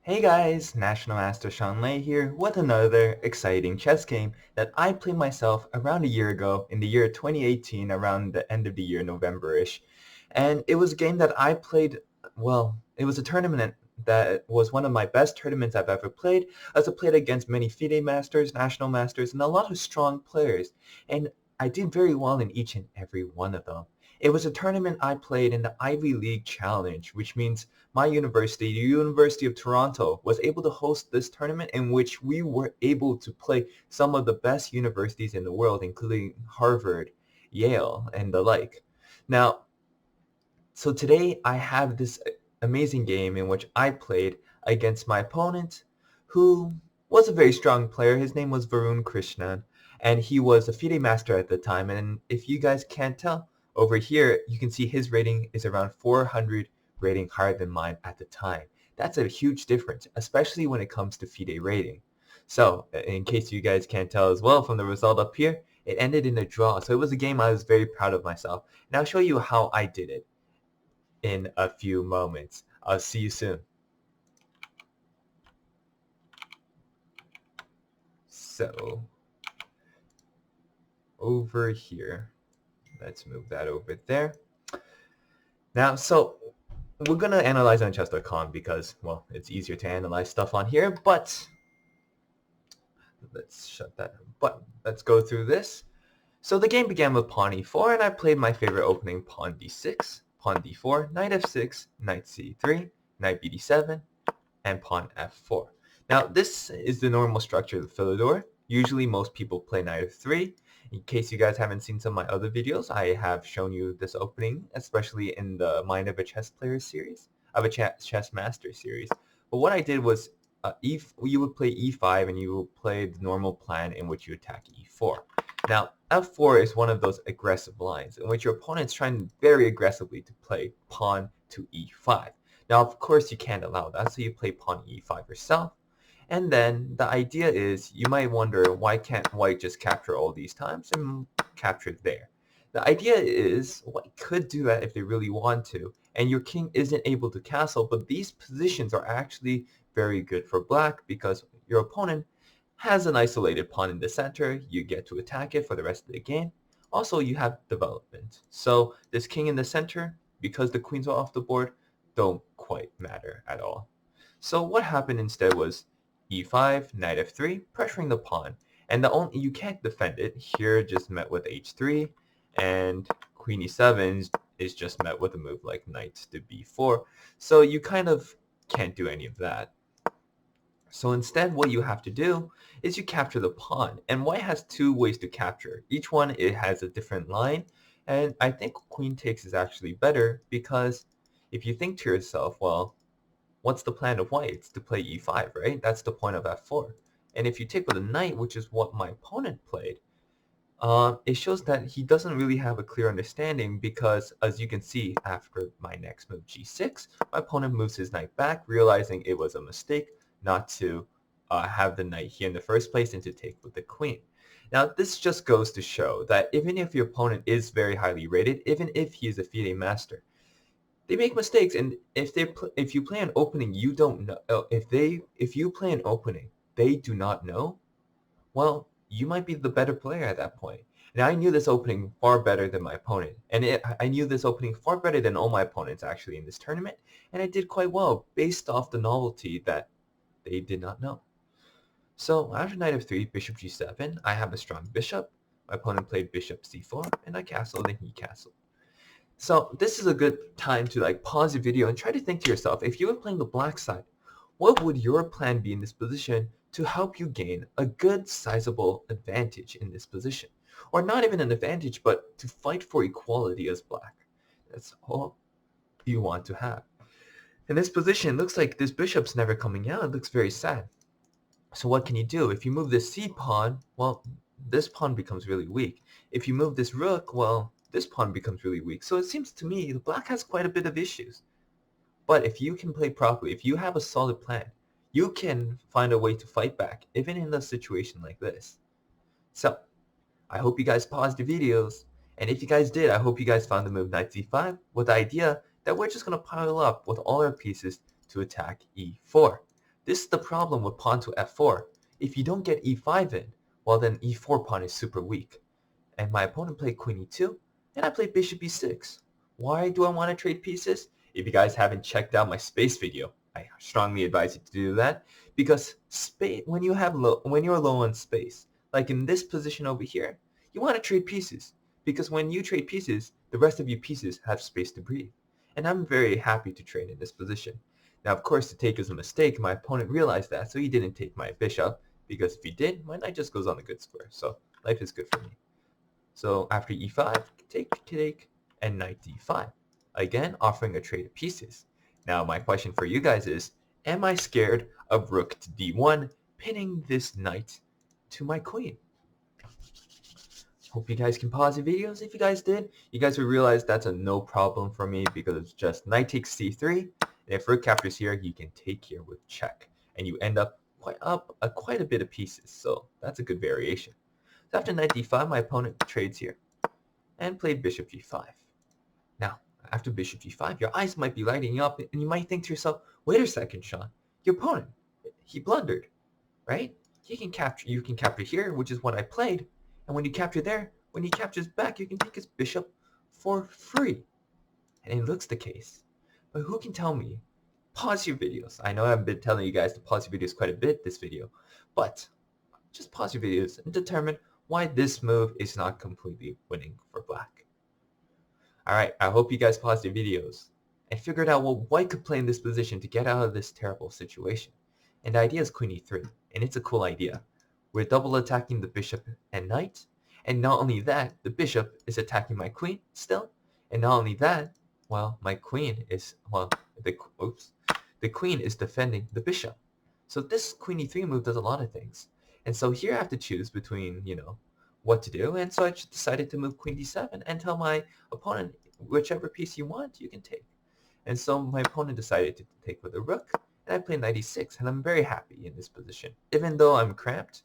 Hey guys, National Master Sean Lei here with another exciting chess game that I played myself around a year ago in the year 2018, around the end of the year, November-ish. And it was a game that I played, well, it was a tournament that was one of my best tournaments I've ever played, as I played against many FIDE masters, national masters, and a lot of strong players. And I did very well in each and every one of them. It was a tournament I played in the Ivy League Challenge, which means my university, the University of Toronto, was able to host this tournament in which we were able to play some of the best universities in the world, including Harvard, Yale, and the like. Now, so today I have this amazing game in which I played against my opponent, who was a very strong player. His name was Varun Krishnan, and he was a FIDE master at the time. And if you guys can't tell, over here you can see his rating is around 400 rating higher than mine at the time. That's a huge difference, especially when it comes to FIDE rating. So, in case you guys can't tell as well from the result up here, it ended in a draw. So it was a game I was very proud of myself. And I'll show you how I did it in a few moments. I'll see you soon. So, over here, let's move that over there. Now, so we're going to analyze on chess.com because, well, it's easier to analyze stuff on here, but let's shut that. But let's go through this. So the game began with pawn e4, and I played my favorite opening, pawn d6, pawn d4, knight f6, knight c3, knight bd7, and pawn f4. Now, this is the normal structure of the Philidor. Usually, most people play knight f3. In case you guys haven't seen some of my other videos, I have shown you this opening, especially in the Mind of a Chess Player series, of a Chess Master series. But what I did was, you would play e5, and you would play the normal plan in which you attack e4. Now, f4 is one of those aggressive lines in which your opponent's trying very aggressively to play pawn to e5. Now, of course, you can't allow that, so you play pawn e5 yourself. And then the idea is, you might wonder, why can't white just capture all these times and capture there? The idea is, white could do that if they really want to, and your king isn't able to castle, but these positions are actually very good for black because your opponent has an isolated pawn in the center. You get to attack it for the rest of the game. Also, you have development. So this king in the center, because the queens are off the board, don't quite matter at all. So what happened instead was e5, knight f3, pressuring the pawn. And you can't defend it. Here just met with h3, and queen e7 is just met with a move like knight to b4. So you kind of can't do any of that. So instead, what you have to do is you capture the pawn. And white has two ways to capture. Each one, it has a different line. And I think queen takes is actually better because if you think to yourself, well, what's the plan of white? It's to play e5, right? That's the point of f4. And if you take with a knight, which is what my opponent played, it shows that he doesn't really have a clear understanding because, as you can see, after my next move, g6, my opponent moves his knight back, realizing it was a mistake not to have the knight here in the first place and to take with the queen. Now, this just goes to show that even if your opponent is very highly rated, even if he is a FIDE master, they make mistakes, and if you play an opening you don't know, if you play an opening they do not know, well, you might be the better player at that point. And I knew this opening far better than my opponent, and I knew this opening far better than all my opponents actually in this tournament, and I did quite well based off the novelty that they did not know. So after knight f3, bishop g7, I have a strong bishop. My opponent played bishop c4, and I castled and he castled. So this is a good time to pause the video and try to think to yourself, if you were playing the black side, what would your plan be in this position to help you gain a good sizable advantage in this position? Or not even an advantage, but to fight for equality as black. That's all you want to have. In this position, it looks like this bishop's never coming out. It looks very sad. So what can you do? If you move this c pawn, well, this pawn becomes really weak. If you move this rook, well, this pawn becomes really weak. So it seems to me the black has quite a bit of issues. But if you can play properly, if you have a solid plan, you can find a way to fight back, even in a situation like this. So, I hope you guys paused the videos. And if you guys did, I hope you guys found the move knight c5 with the idea that we're just going to pile up with all our pieces to attack e4. This is the problem with pawn to f4. If you don't get e5 in, well then e4 pawn is super weak. And my opponent played queen e2, and I played bishop e6. Why do I want to trade pieces? If you guys haven't checked out my space video, I strongly advise you to do that, because when you're low on space, like in this position over here, you want to trade pieces, because when you trade pieces, the rest of your pieces have space to breathe. And I'm very happy to trade in this position. Now, of course, to take is a mistake. My opponent realized that, so he didn't take my bishop, because if he did, my knight just goes on the good square. So life is good for me. So after e5, take, and knight d5. Again, offering a trade of pieces. Now my question for you guys is, am I scared of rook to d1, pinning this knight to my queen? Hope you guys can pause the videos. If you guys did, you guys would realize that's a no problem for me, because it's just knight takes c3, and if rook captures here, you can take here with check, and you end up quite a bit of pieces, so that's a good variation. So after knight d5, my opponent trades here and played bishop g5. Now, after bishop g5, your eyes might be lighting up, and you might think to yourself, wait a second, Sean, your opponent, he blundered, right? You can capture here, which is what I played, and when you capture there, when he captures back, you can take his bishop for free. And it looks the case. But who can tell me? Pause your videos. I know I've been telling you guys to pause your videos quite a bit this video, but just pause your videos and determine why this move is not completely winning for black. Alright, I hope you guys paused your videos and figured out what white could play in this position to get out of this terrible situation. And the idea is queen e3, and it's a cool idea. We're double attacking the bishop and knight, and not only that, the bishop is attacking my queen still, and not only that, well, my queen is, the queen is defending the bishop. So this queen e3 move does a lot of things. And so here I have to choose between, what to do. And so I just decided to move queen d7 and tell my opponent, whichever piece you want, you can take. And so my opponent decided to take with a rook, and I played knight e6, and I'm very happy in this position. Even though I'm cramped,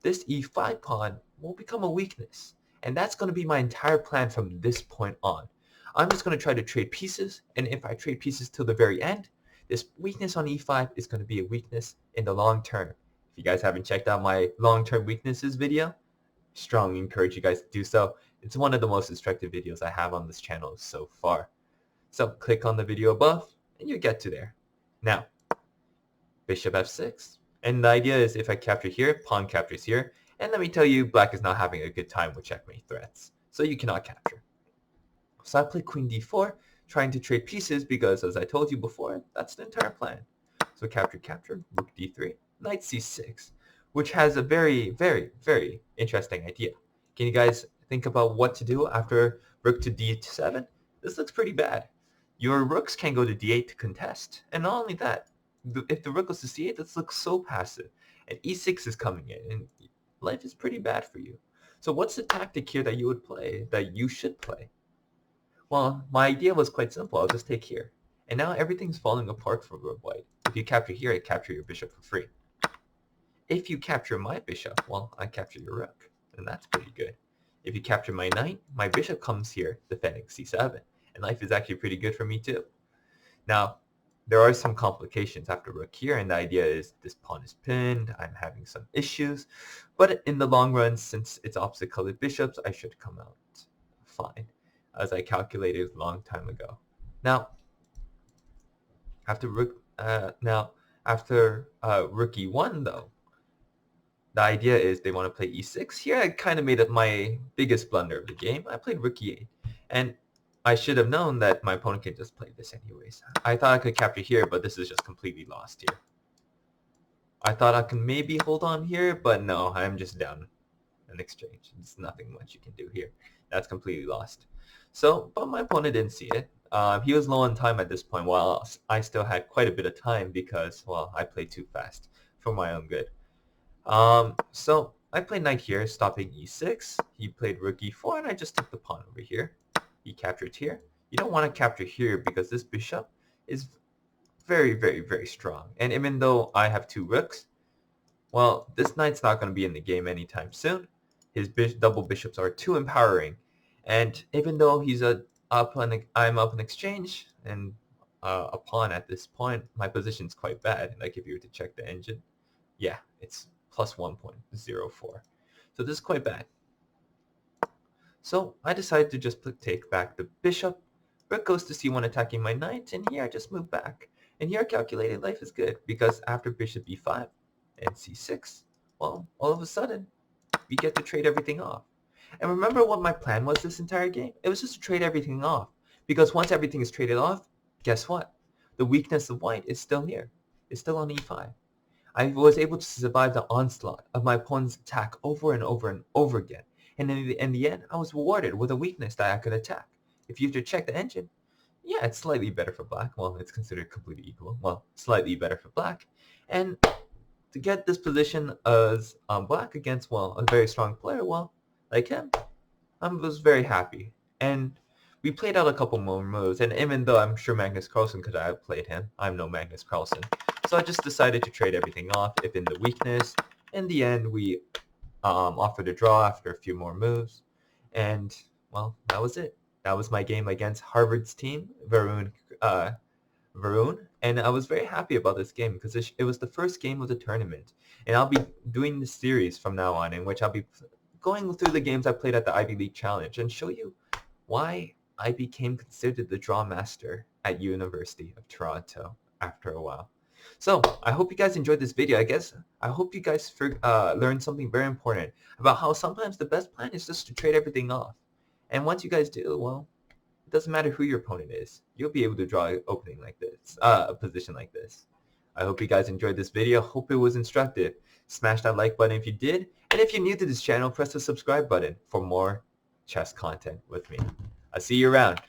this e5 pawn will become a weakness. And that's going to be my entire plan from this point on. I'm just going to try to trade pieces, and if I trade pieces till the very end, this weakness on e5 is going to be a weakness in the long term. If you guys haven't checked out my long-term weaknesses video, strongly encourage you guys to do so. It's one of the most instructive videos I have on this channel so far. So click on the video above and you get to there. Now, bishop f6. And the idea is if I capture here, pawn captures here. And let me tell you, black is not having a good time with checkmate threats. So you cannot capture. So I play queen d4, trying to trade pieces because, as I told you before, that's the entire plan. So capture, rook d3, knight c6, which has a very, very, very interesting idea. Can you guys think about what to do after rook to d7? This looks pretty bad. Your rooks can go to d8 to contest, and not only that, if the rook goes to c8, this looks so passive, and e6 is coming in, and life is pretty bad for you. So what's the tactic here that you would play, that you should play? Well, my idea was quite simple. I'll just take here. And now everything's falling apart for white. If you capture here, I capture your bishop for free. If you capture my bishop, well, I capture your rook. And that's pretty good. If you capture my knight, my bishop comes here defending c7. And life is actually pretty good for me too. Now, there are some complications after rook here, and the idea is this pawn is pinned, I'm having some issues. But in the long run, since it's opposite colored bishops, I should come out fine, as I calculated a long time ago. Now, after rook e1 though, the idea is they want to play e6. Here I kind of made up my biggest blunder of the game. I played rook e8, and I should have known that my opponent can just play this anyways. I thought I could capture here, but this is just completely lost here. I thought I could maybe hold on here, but no, I'm just down an exchange. There's nothing much you can do here. That's completely lost. So, but my opponent didn't see it. He was low on time at this point, while I still had quite a bit of time because, well, I played too fast for my own good. So I played knight here, stopping e6. He played rook e4, and I just took the pawn over here. He captured here. You don't want to capture here because this bishop is very, very, very strong. And even though I have two rooks, well, this knight's not going to be in the game anytime soon. His double bishops are too empowering. And even though I'm up in exchange, and a pawn at this point, my position's quite bad. Like if you were to check the engine, yeah, it's plus 1.04. So this is quite bad. So I decided to just take back the bishop. Rook goes to c1 attacking my knight, and here I just move back. And here calculated life is good, because after bishop e5 and c6, well, all of a sudden, we get to trade everything off. And remember what my plan was this entire game? It was just to trade everything off. Because once everything is traded off, guess what? The weakness of white is still here. It's still on e5. I was able to survive the onslaught of my opponent's attack over and over and over again. And in the end, I was rewarded with a weakness that I could attack. If you have to check the engine, yeah, it's slightly better for black. Well, it's considered completely equal. Well, slightly better for black. And to get this position as black against, well, a very strong player, well, like him, I was very happy. And we played out a couple more moves, and even though I'm sure Magnus Carlsen could have outplayed him, I'm no Magnus Carlsen. So I just decided to trade everything off, if in the weakness. In the end, we offered a draw after a few more moves. And, well, that was it. That was my game against Harvard's team, Varun. And I was very happy about this game because it was the first game of the tournament. And I'll be doing this series from now on, in which I'll be going through the games I played at the Ivy League Challenge and show you why I became considered the draw master at University of Toronto after a while. So I hope you guys enjoyed this video. I hope you guys learned something very important about how sometimes the best plan is just to trade everything off. And once you guys do, well, it doesn't matter who your opponent is. You'll be able to draw an opening like this, a position like this. I hope you guys enjoyed this video. Hope it was instructive. Smash that like button if you did. And if you're new to this channel, press the subscribe button for more chess content with me. I'll see you around.